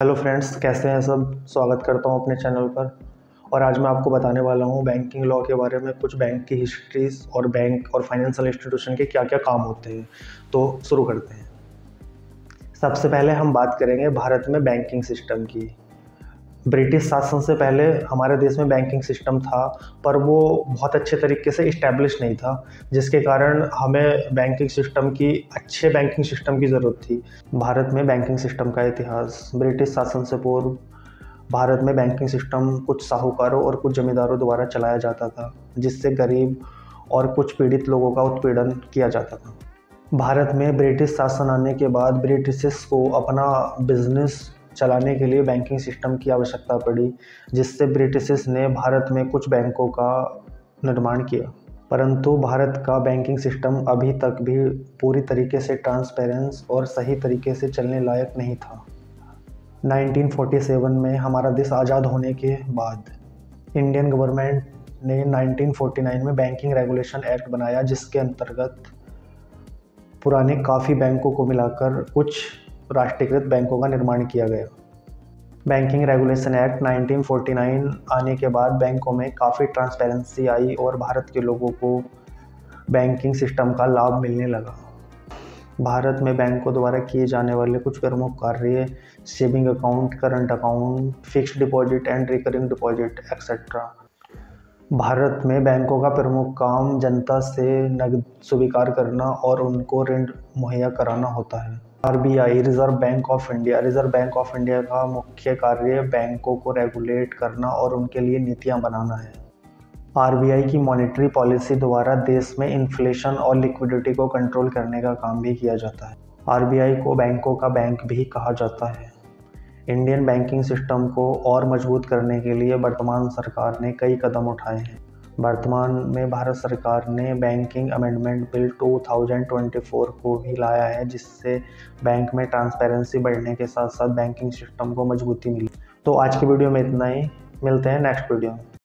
Hello friends, कैसे हैं सब। स्वागत करता हूं अपने चैनल पर। और आज मैं आपको बताने वाला हूं बैंकिंग लॉ के बारे में, कुछ बैंक की हिस्ट्रीज और बैंक और फाइनेंशियल इंस्टीट्यूशन के क्या क्या काम होते हैं। तो शुरू करते हैं। सबसे पहले हम बात करेंगे भारत में बैंकिंग सिस्टम की। ब्रिटिश शासन से पहले हमारे देश में बैंकिंग सिस्टम था, पर वो बहुत अच्छे तरीके से इस्टेब्लिश नहीं था, जिसके कारण हमें अच्छे बैंकिंग सिस्टम की ज़रूरत थी। भारत में बैंकिंग सिस्टम का इतिहास। ब्रिटिश शासन से पूर्व भारत में बैंकिंग सिस्टम कुछ साहूकारों और कुछ जमींदारों द्वारा चलाया जाता था, जिससे गरीब और कुछ पीड़ित लोगों का उत्पीड़न किया जाता था। भारत में ब्रिटिश शासन आने के बाद ब्रिटिशर्स को अपना बिजनेस चलाने के लिए बैंकिंग सिस्टम की आवश्यकता पड़ी, जिससे ब्रिटिशर्स ने भारत में कुछ बैंकों का निर्माण किया। परंतु भारत का बैंकिंग सिस्टम अभी तक भी पूरी तरीके से ट्रांसपेरेंस और सही तरीके से चलने लायक नहीं था। 1947 में हमारा देश आज़ाद होने के बाद इंडियन गवर्नमेंट ने 1949 में बैंकिंग रेगुलेशन एक्ट बनाया, जिसके अंतर्गत पुराने काफ़ी बैंकों को मिलाकर कुछ राष्ट्रीयकृत बैंकों का निर्माण किया गया। बैंकिंग रेगुलेशन एक्ट 1949 आने के बाद बैंकों में काफ़ी ट्रांसपेरेंसी आई और भारत के लोगों को बैंकिंग सिस्टम का लाभ मिलने लगा। भारत में बैंकों द्वारा किए जाने वाले कुछ प्रमुख कार्य saving account, current account, fixed deposit and recurring deposit etcetera. Bharat में बैंकों का प्रमुख काम जनता से नकद स्वीकार करना और उनको ऋण मुहैया कराना होता है। RBI, reserve bank of India का मुख्य कार्य बैंकों को रेगुलेट करना और उनके लिए नीतियां बनाना है। आरबीआई की मॉनेटरी पॉलिसी द्वारा देश में इन्फ्लेशन और लिक्विडिटी को कंट्रोल करने का काम भी किया जाता है। आरबीआई को बैंकों का बैंक भी कहा जाता है। इंडियन बैंकिंग सिस्टम को और मजबूत करने के लिए वर्तमान सरकार ने कई कदम उठाए हैं। वर्तमान में भारत सरकार ने बैंकिंग अमेंडमेंट बिल 2024 को भी लाया है, जिससे बैंक में ट्रांसपेरेंसी बढ़ने के साथ साथ बैंकिंग सिस्टम को मजबूती मिली। तो आज की वीडियो में इतना ही। मिलते हैं नेक्स्ट वीडियो में।